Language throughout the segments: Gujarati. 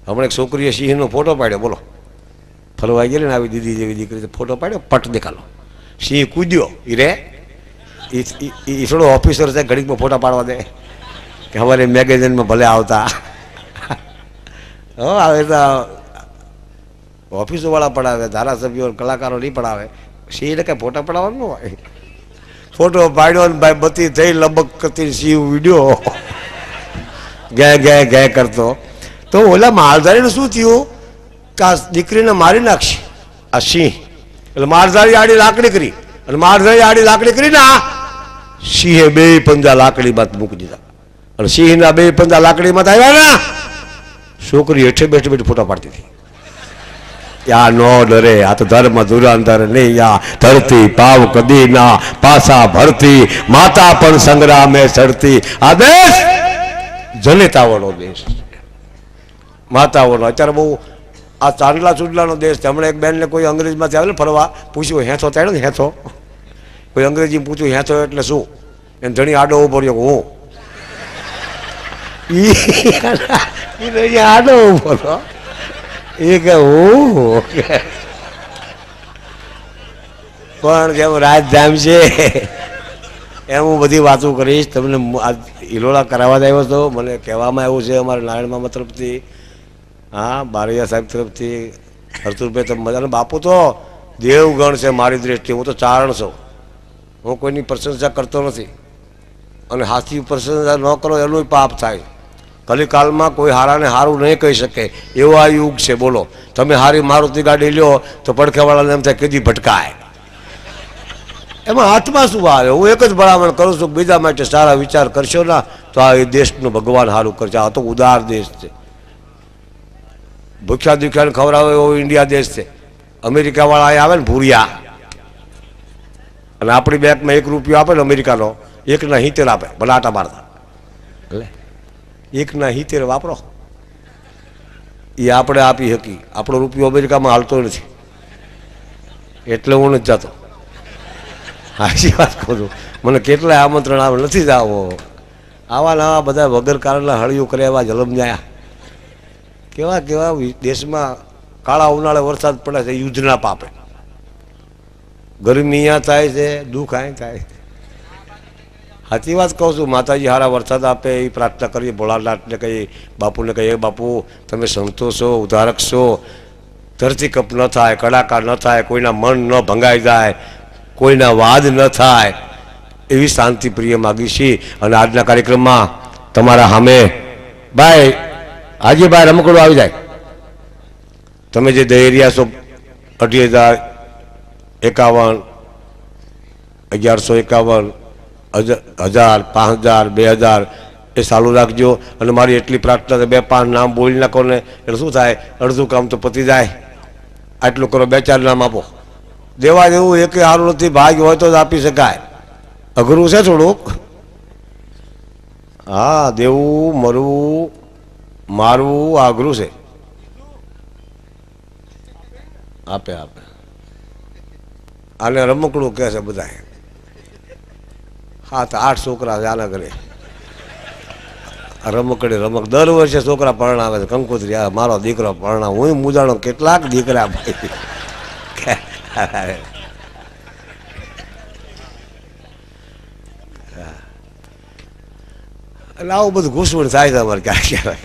હમણાં એક છોકરીએ સિંહનો ફોટો પાડ્યો, બોલો, ફરવા ગયેલી ને આવી દીદી જેવી દીકરી ફોટો પાડ્યો, પટ દેખાલો, સિંહ કૂદ્યો, એ રે એ થોડો ઓફિસર છે, ઘડીકમાં ફોટા પાડવા દે કે અમારે મેગેઝિનમાં ભલે આવતા. હવે તો ઓફિસોવાળા પડાવે, ધારાસભ્યો કલાકારો નહીં પડાવે, સિંહને કાંઈ ફોટા પડાવવાનું ન હોય. ફોટો પાડ્યો ને ભાઈ બત્તી થઈ લબક કરતી સિંહ વિડીયો ગે કરતો. તો ઓલા માલધારીને શું થયું કે આ દીકરીને મારી નાખશે આ સિંહ. એટલે માલધારી આડી લાકડી કરી, અને માલધારી આડી લાકડી કરીને આ સિંહે બે પંજા લાકડીમાં મૂકી દીધા, અને સિંહના બે પંજા લાકડીમાં આવ્યા ને છોકરી હેઠે બેઠી બેઠી ફોટા પાડતી હતી. યા નો ડરે, આ તો ધર્મ ધુરાંધર નહીં, યા ધરતી પાવ કદી ના પાસા ભરતી, માતા પણ સંગ્રામે ચડતી. આ દેશ જનેતાઓનો દેશ, માતાઓનો. અત્યારે બહુ આ ચાંદલા ચૂંડલાનો દેશ છે. હમણાં એક બેનને કોઈ અંગ્રેજીમાંથી આવે ને ફરવા, પૂછ્યું હેથો તાડ્યો ને હેથો, કોઈ અંગ્રેજી પૂછ્યું હેથો એટલે શું, એને ધણી આડો ઉભો રહ્યો, હું આડો ઉભો રહ્યો એ કે હું પણ જેમ રાજધામ છે એમ હું બધી વાતો કરીશ. તમને હિલોળા કરાવવા જ આવ્યો હતો, મને કહેવામાં આવ્યું છે અમારા નારાયણ મામા તરફથી, હા બારૈયા સાહેબ તરફથી, હરતુરભાઈ તમે મજાના બાપુ તો દેવગણ છે મારી દ્રષ્ટિએ. હું તો ચારણ છું, હું કોઈની પ્રશંસા કરતો નથી, અને હાથી પ્રશંસા ન કરો એનું પાપ થાય. કલિકાલમાં કોઈ હારાને હારું નહીં કહી શકે એવો આ યુગ છે. બોલો, તમે હારી મારુતિ ગાડી લ્યો તો પડખેવાળાને એમ થાય કીધી ભટકાય, એમાં હાથમાં શું આવે. હું એક જ ભલામણ કરું છું, બીજા માટે સારા વિચાર કરશો ના તો આ એ દેશનું ભગવાન સારું કરશે. આ તો ઉદાર દેશ છે, ભૂખ્યા દુખ્યાને ખવડાવે એવો ઇન્ડિયા દેશ છે. અમેરિકાવાળા અહીં આવે ને ભૂરિયા, અને આપણી બેંકમાં 1 રૂપિયો આપે ને અમેરિકાનો, 1.70 આપે, ભલે આટા મારતા, એટલે 1.70 વાપરો, એ આપણે આપી શકી. આપણો રૂપિયો અમેરિકામાં હાલતો નથી, એટલે હું નથી જતો. સાચી વાત કહું છું, મને કેટલાય આમંત્રણ આવે, નથી જાવો. આવા નવા બધા વગર કારણના હળિયું કરે એવા જલમ જાય. કેવા કેવા દેશમાં કાળા ઉનાળે વરસાદ પડે છે યુદ્ધના પાપે, ગરમી અહીંયા થાય છે, દુઃખ અહીં થાય. સાચી વાત કહું છું, માતાજી હારા વરસાદ આપે એ પ્રાર્થના કરીએ. ભોળાનાથને કહીએ, બાપુને કહીએ, બાપુ તમે સંતો છો, ઉદ્ધારક છો, ધરતીકંપ ન થાય, કડાકા ન થાય, કોઈના મન ન ભંગાઈ જાય, કોઈના વાદ ન થાય, એવી શાંતિ પ્રિય માગી છીએ. અને આજના કાર્યક્રમમાં તમારા સામે ભાઈ આજે ભાઈ રમકડું આવી જાય. તમે જે દઈ રહ્યા છો 28,000, 51, 1151, 1000, 5000, 2000 એ ચાલુ રાખજો. અને મારી એટલી પ્રાર્થના છે, 2-5 નામ બોલી નાખો ને એટલે શું થાય, અડધું કામ તો પતી જાય. આટલું કરો, 2-4 નામ આપો. દેવા જેવું એક સારું નથી, ભાગ હોય તો જ આપી શકાય, અઘરું છે થોડુંક. હા, દેવું મરવું મારવું આ અઘરું છે. આપે આપે આને રમકડું કહે છે બધા. 7-8 છોકરા છે આના ઘરે, રમકડી રમક. દર વર્ષે છોકરા પરણાવે છે, કંકોત્રી મારો દીકરો પરણા. હું મુજાણો કેટલાક દીકરા ભાઈ. એટલે આવું બધું ઘૂસવણ થાય છે અમારે ક્યાંક ક્યારેક.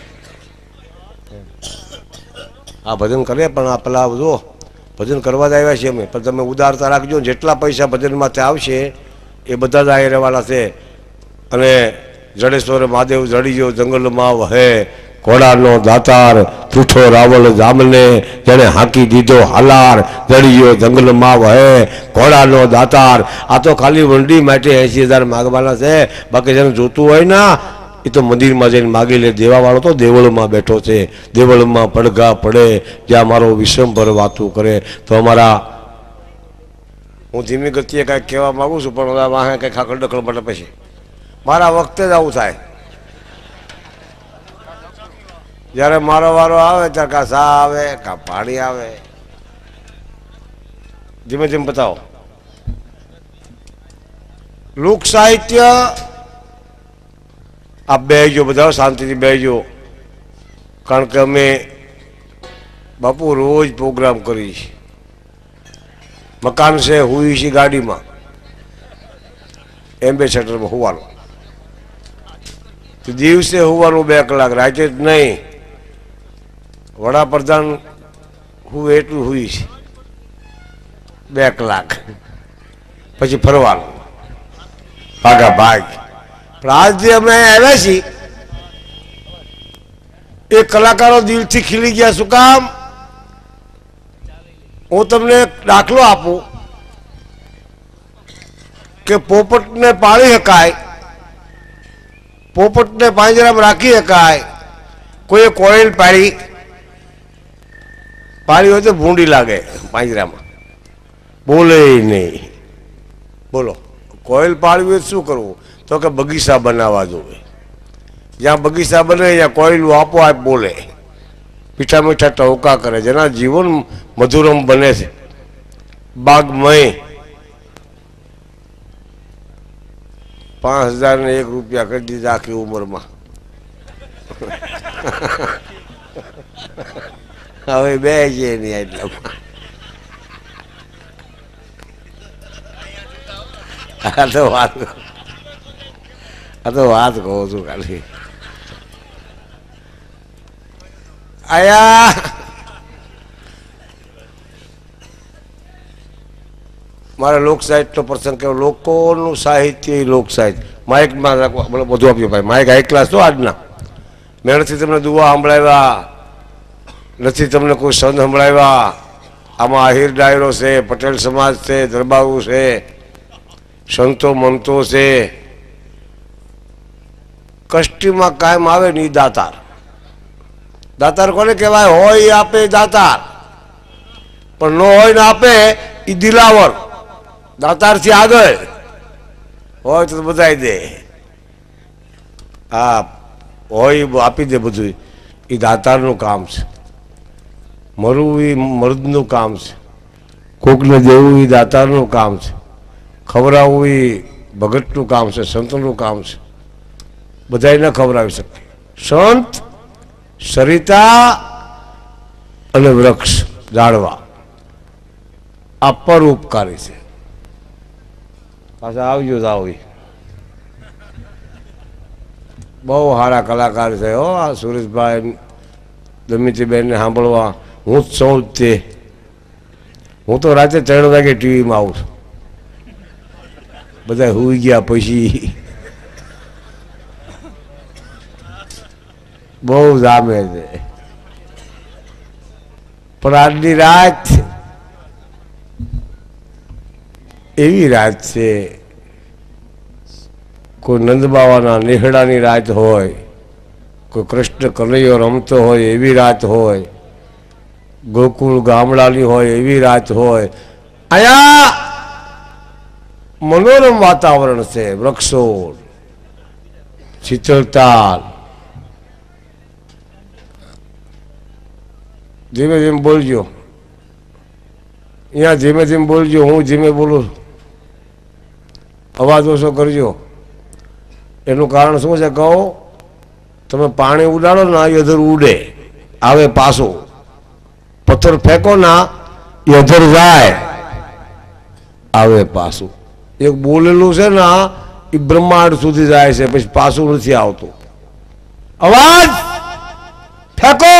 આ ભજન કરે પણ આ પેલા જો ભજન કરવા જ આવ્યા છીએ અમે, પણ તમે ઉદારતા રાખજો. જેટલા પૈસા ભજનમાં ત્યાં આવશે એ બધા જ આવી રહેવાના છે. અને જડેશ્વર મહાદેવ જડીયો જંગલમાં વહે, ઘોડાનો દાતાર તૂઠો રાવલ જામને, જેને હાંકી દીધો હાલાર, જડીયો જંગલમાં વહે, ઘોડાનો દાતાર. આ તો ખાલી વંડી માટે 80,000 માગવાના છે. બાકી જેને જોતું હોય ને એ તો મંદિરમાં જઈને માગી લે. દેવાવાળો તો દેવળમાં બેઠો છે, દેવળમાં પડઘા પડે જ્યાં મારો વિશ્વંભર વાતું કરે. તો અમારા હું ધીમી ગતિએ કાંઈક કહેવા માગું છું, પણ વાહે કંઈક ખાકડ ડખડ માટે પછી મારા વખતે જ આવું થાય. જ્યારે મારો વારો આવે ત્યારે કાં સા આવે કાં પાણી આવે. ધીમે ધીમે બતાવો. લોક સાહિત્ય આપ બેસજો, બધા શાંતિથી બેસજો, કારણ કે અમે બાપુ રોજ પ્રોગ્રામ કરી છે, મકાન છે, હુઈ છે ગાડીમાં, એમ્બેસેડરમાં હોવાનું, દિવસે હોવાનું 2 કલાક, રાતે જ નહીં. વડાપ્રધાન હું એટલું હુઈ છે 2 કલાક, પછી ફરવાનું ભાગા ભાગ. પણ આજ જે અમે આવ્યા છીએ એ કલાકારો દિલથી ખીલી ગયા. શું કામ? હું તમને દાખલો આપું કે પોપટને પાળી શકાય, પોપટને પાંજરામાં રાખી શકાય. કોઈએ કોયલ પાળી હોય તો ભૂંડી લાગે પાંજરામાં, બોલે નહીં. બોલો, કોયલ પાળવી હોય શું કરવું? તો કે બગીચા બનાવવા જોઈએ. જ્યાં બગીચા બને ત્યાં કોયલું આપોઆપ બોલે, મીઠા મીઠા ટહુકા કરે, જેના જીવન મધુરમ બને છે. બાગમય 5001 રૂપિયા કરી દીધા આખી ઉંમરમાં. હવે બે છે નહીં એટલામાં. આ તો વાત કહું છું ખાલી. આયા મારા લોક સાહિત્યનો પ્રસંગ કહેવાય. લોકોનું સાહિત્ય એ લોક સાહિત્ય. માઇકમાં બધું આપ્યું ભાઈ, માઇક હાઈ ક્લાસ તો આજના. મેં નથી તમને દુઆ સંભળાવ્યા, નથી તમને કોઈ સંત સંભળાવ્યા. આમાં આહિર ડાયરો છે, પટેલ સમાજ છે, દરબારું છે, સંતો મંતો છે. કષ્ટીમાં કાયમ આવે ને એ દાતાર. દાતાર કોને કહેવાય? હોય આપે દાતાર, પણ ન હોય ને આપે એ દિલાવર. દાતારથી આગળ હોય તો બધાય દે. હા, હોય આપી દે બધું. એ દાતારનું કામ છે. મરવું એ મર્દનું કામ છે. કોકને દેવું એ દાતારનું કામ છે. ખવડાવવું એ ભગતનું કામ છે, સંતનું કામ છે. બધાય ન ખવડાવી શકે. સંત, સરિતા અને વૃક્ષ ઝાડવા આ પરોપકારી છે. પાછા આવજો જાવ. બહુ સારા કલાકાર છે હો આ સુરેશભાઈ, દમિતીબેનને સાંભળવા. હું જ સૌ તે. હું તો રાતે 3 વાગે ટીવીમાં આવું છું. બધા સુઈ ગયા પછી બહુ જામે છે. પણ આજની રાત એવી રાત છે, કોઈ નંદબાવાના નેહડાની રાત હોય, કોઈ કૃષ્ણ કનૈયો રમતો હોય એવી રાત હોય, ગોકુળ ગામડાની હોય એવી રાત હોય. અહીંયા મનોરમ વાતાવરણ છે, વૃક્ષો, શીતળતા. ધીમે ધીમે બોલજો. અહીંયા ધીમે ધીમે બોલજો, હું ધીમે બોલું. અવાજ ઓછો કરજો. એનું કારણ શું છે કહો? તમે પાણી ઉડાડો ને એ અધર ઉડે, આવે પાછું. પથ્થર ફેંકો ના એ અધર જાય, આવે પાછું. એક બોલેલું છે ને એ બ્રહ્માંડ સુધી જાય છે, પછી પાછું નથી આવતું. અવાજ ફેંકો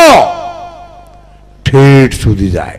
ઠેઠ સુધી જાય.